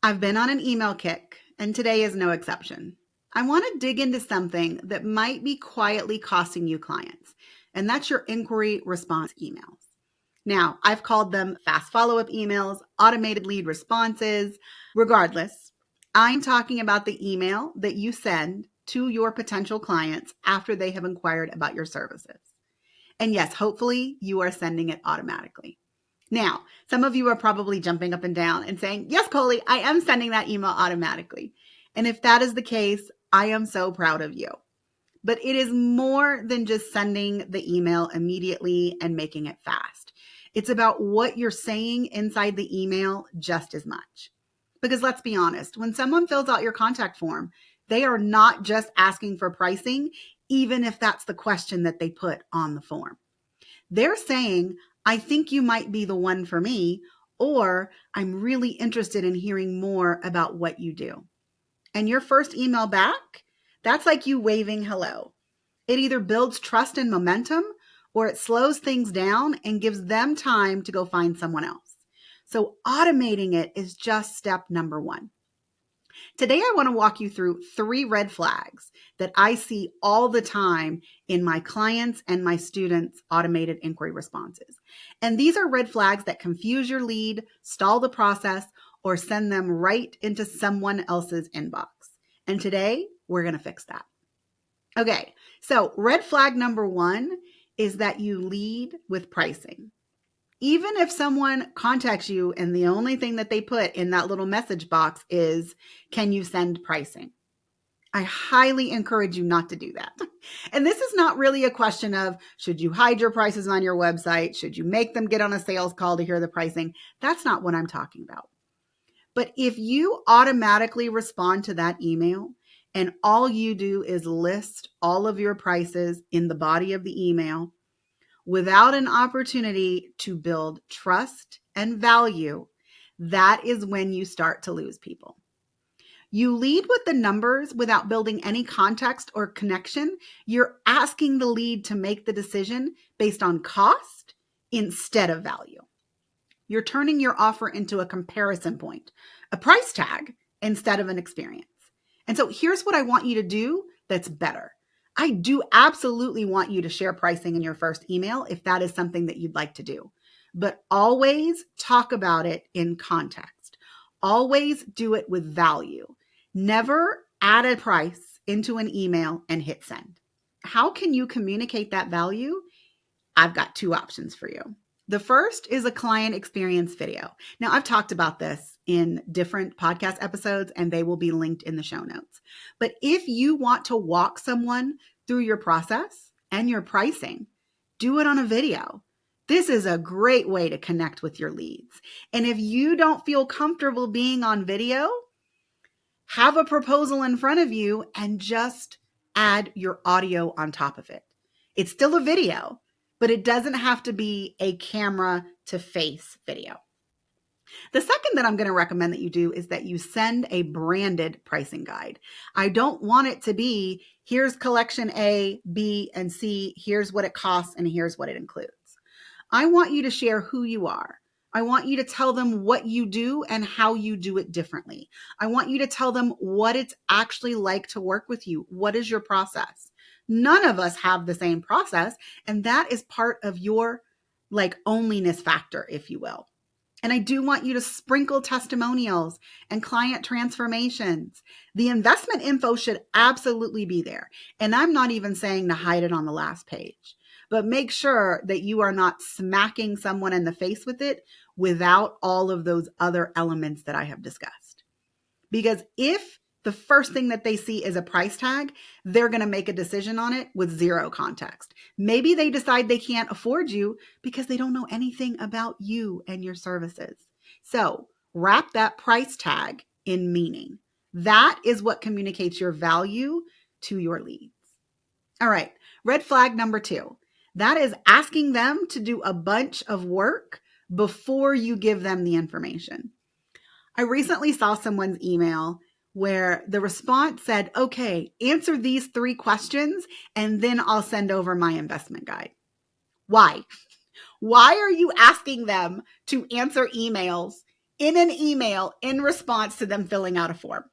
I've been on an email kick, and today is no exception. I want to dig into something that might be quietly costing you clients, and that's your inquiry response emails. Now, I've called them fast follow-up emails, automated lead responses. Regardless, I'm talking about the email that you send to your potential clients after they have inquired about your services. And yes, hopefully you are sending it automatically. Now, some of you are probably jumping up and down and saying, yes, Coley, I am sending that email automatically. And if that is the case, I am so proud of you. But it is more than just sending the email immediately and making it fast. It's about what you're saying inside the email just as much. Because let's be honest, when someone fills out your contact form, they are not just asking for pricing, even if that's the question that they put on the form. They're saying, I think you might be the one for me, or I'm really interested in hearing more about what you do. And your first email back, that's like you waving hello. It either builds trust and momentum, or it slows things down and gives them time to go find someone else. So automating it is just step number one. Today, I want to walk you through 3 red flags that I see all the time in my clients and my students' automated inquiry responses. And these are red flags that confuse your lead, stall the process, or send them right into someone else's inbox. And today, we're going to fix that. Okay, so red flag number 1 is that you lead with pricing. Even if someone contacts you and the only thing that they put in that little message box is, can you send pricing? I highly encourage you not to do that. And this is not really a question of, should you hide your prices on your website? Should you make them get on a sales call to hear the pricing? That's not what I'm talking about. But if you automatically respond to that email and all you do is list all of your prices in the body of the email, without an opportunity to build trust and value, that is when you start to lose people. You lead with the numbers without building any context or connection. You're asking the lead to make the decision based on cost instead of value. You're turning your offer into a comparison point, a price tag instead of an experience. And so here's what I want you to do that's better. I do absolutely want you to share pricing in your first email if that is something that you'd like to do. But always talk about it in context. Always do it with value. Never add a price into an email and hit send. How can you communicate that value? I've got 2 options for you. The first is a client experience video. Now, I've talked about this in different podcast episodes, and they will be linked in the show notes. But if you want to walk someone through your process and your pricing, do it on a video. This is a great way to connect with your leads. And if you don't feel comfortable being on video, have a proposal in front of you and just add your audio on top of it. It's still a video, but it doesn't have to be a camera to face video. The second that I'm going to recommend that you do is that you send a branded pricing guide. I don't want it to be, here's collection A, B, and C, here's what it costs, and here's what it includes. I want you to share who you are. I want you to tell them what you do and how you do it differently. I want you to tell them what it's actually like to work with you. What is your process? None of us have the same process, and that is part of your onlyness factor, if you will. And I do want you to sprinkle testimonials and client transformations. The investment info should absolutely be there. And I'm not even saying to hide it on the last page, but make sure that you are not smacking someone in the face with it without all of those other elements that I have discussed. Because if the first thing that they see is a price tag, they're going to make a decision on it with zero context. Maybe they decide they can't afford you because they don't know anything about you and your services. So wrap that price tag in meaning. That is what communicates your value to your leads. All right, red flag number 2. That is asking them to do a bunch of work before you give them the information. I recently saw someone's email where the response said, okay, answer these 3 questions and then I'll send over my investment guide. Why? Why are you asking them to answer emails in an email in response to them filling out a form.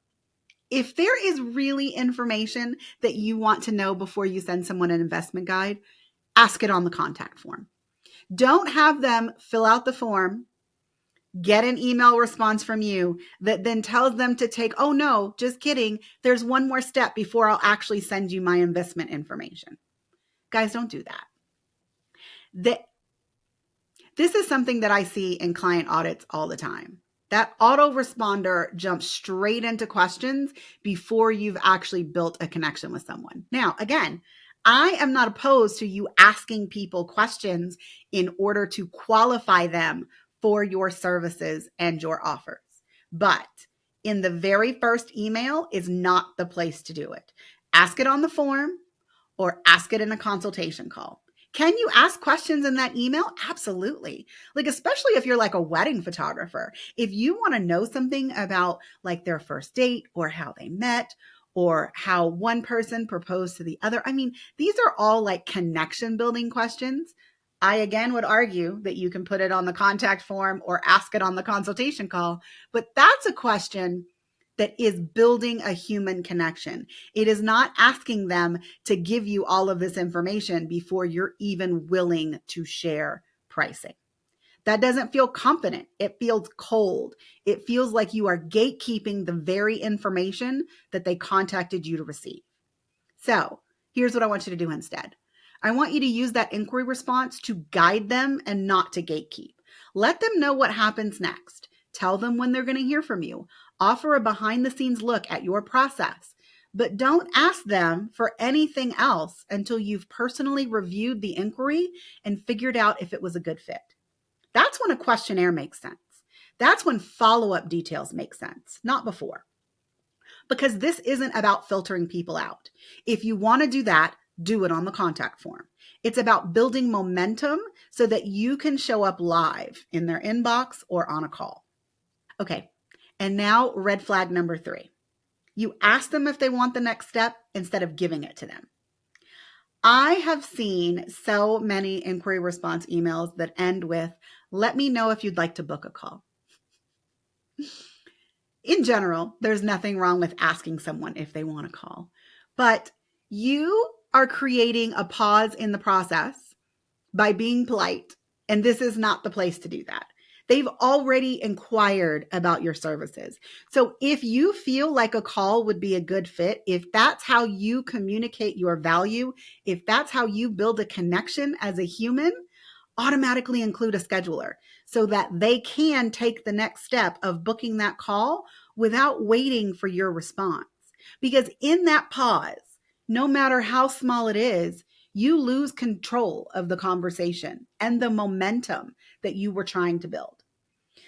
If there is really information that you want to know before you send someone an investment guide, ask it on the contact form. Don't have them fill out the form, get an email response from you that then tells them to take, oh no, just kidding. There's one more step before I'll actually send you my investment information. Guys, don't do that. This is something that I see in client audits all the time. That autoresponder jumps straight into questions before you've actually built a connection with someone. Now, again, I am not opposed to you asking people questions in order to qualify them for your services and your offers. But in the very first email is not the place to do it. Ask it on the form or ask it in a consultation call. Can you ask questions in that email? Absolutely. Like, especially if you're like a wedding photographer, if you want to know something about like their first date or how they met or how one person proposed to the other. I mean, these are all like connection building questions. I again would argue that you can put it on the contact form or ask it on the consultation call, but that's a question that is building a human connection. It is not asking them to give you all of this information before you're even willing to share pricing. That doesn't feel confident. It feels cold. It feels like you are gatekeeping the very information that they contacted you to receive. So here's what I want you to do instead. I want you to use that inquiry response to guide them and not to gatekeep. Let them know what happens next. Tell them when they're going to hear from you. Offer a behind the scenes look at your process, but don't ask them for anything else until you've personally reviewed the inquiry and figured out if it was a good fit. That's when a questionnaire makes sense. That's when follow-up details make sense, not before. Because this isn't about filtering people out. If you want to do that, do it on the contact form. It's about building momentum so that you can show up live in their inbox or on a call. Okay, and now red flag number 3. You ask them if they want the next step instead of giving it to them. I have seen so many inquiry response emails that end with, let me know if you'd like to book a call. In general, there's nothing wrong with asking someone if they want to call, but you are creating a pause in the process by being polite, and this is not the place to do that. They've already inquired about your services. So if you feel like a call would be a good fit, if that's how you communicate your value, if that's how you build a connection as a human, automatically include a scheduler so that they can take the next step of booking that call without waiting for your response. Because in that pause, no matter how small it is, you lose control of the conversation and the momentum that you were trying to build.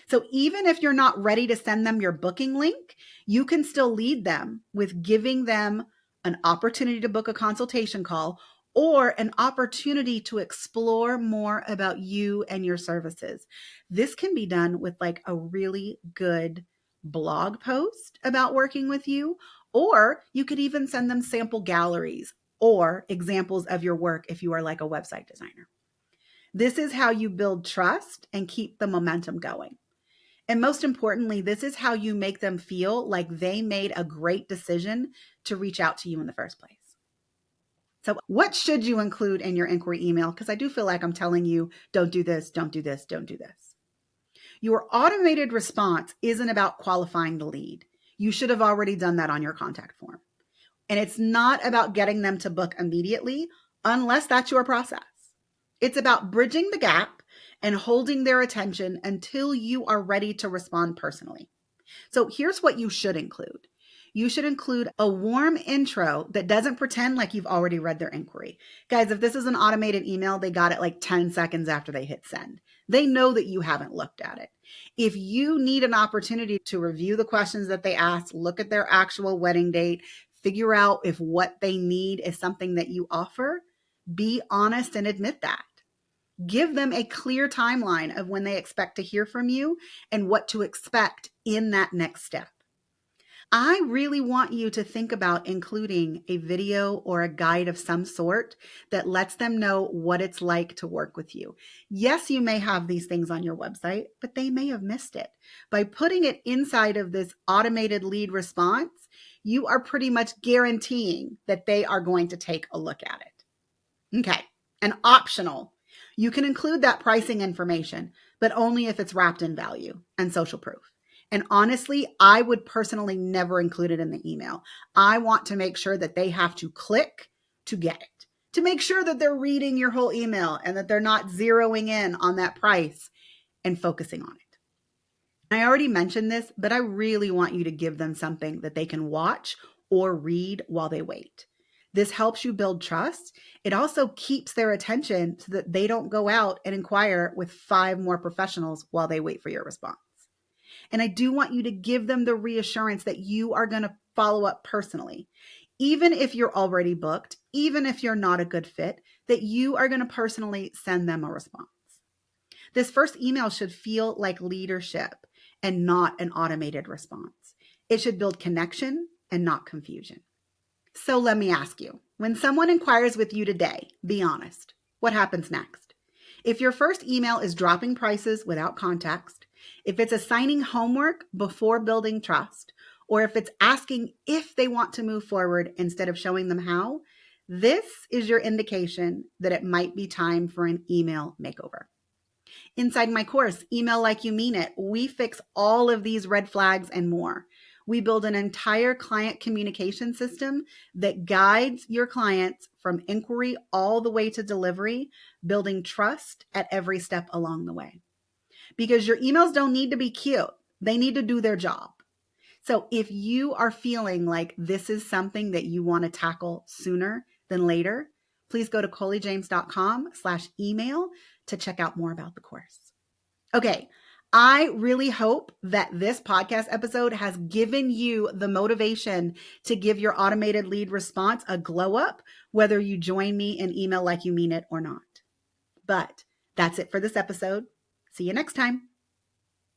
So even if you're not ready to send them your booking link, you can still lead them with giving them an opportunity to book a consultation call or an opportunity to explore more about you and your services. This can be done with like a really good blog post about working with you, or you could even send them sample galleries or examples of your work if you are like a website designer. This is how you build trust and keep the momentum going. And most importantly, this is how you make them feel like they made a great decision to reach out to you in the first place. So what should you include in your inquiry email? Because I do feel like I'm telling you, don't do this, don't do this, don't do this. Your automated response isn't about qualifying the lead. You should have already done that on your contact form. And it's not about getting them to book immediately, unless that's your process. It's about bridging the gap and holding their attention until you are ready to respond personally. So here's what you should include. You should include a warm intro that doesn't pretend like you've already read their inquiry. Guys, if this is an automated email, they got it like 10 seconds after they hit send. They know that you haven't looked at it. If you need an opportunity to review the questions that they asked, look at their actual wedding date, figure out if what they need is something that you offer, be honest and admit that. Give them a clear timeline of when they expect to hear from you and what to expect in that next step. I really want you to think about including a video or a guide of some sort that lets them know what it's like to work with you. Yes, you may have these things on your website, but they may have missed it. By putting it inside of this automated lead response, you are pretty much guaranteeing that they are going to take a look at it. Okay, and optional. You can include that pricing information, but only if it's wrapped in value and social proof. And honestly, I would personally never include it in the email. I want to make sure that they have to click to get it, to make sure that they're reading your whole email and that they're not zeroing in on that price and focusing on it. I already mentioned this, but I really want you to give them something that they can watch or read while they wait. This helps you build trust. It also keeps their attention so that they don't go out and inquire with 5 more professionals while they wait for your response. And I do want you to give them the reassurance that you are going to follow up personally. Even if you're already booked, even if you're not a good fit, that you are going to personally send them a response. This first email should feel like leadership and not an automated response. It should build connection and not confusion. So let me ask you, when someone inquires with you today, be honest, what happens next? If your first email is dropping prices without context, if it's assigning homework before building trust, or if it's asking if they want to move forward instead of showing them how, this is your indication that it might be time for an email makeover. Inside my course, Email Like You Mean It, we fix all of these red flags and more. We build an entire client communication system that guides your clients from inquiry all the way to delivery, building trust at every step along the way. Because your emails don't need to be cute. They need to do their job. So if you are feeling like this is something that you want to tackle sooner than later, please go to coleyjames.com/email to check out more about the course. Okay, I really hope that this podcast episode has given you the motivation to give your automated lead response a glow up, whether you join me in Email Like You Mean It or not. But that's it for this episode. See you next time.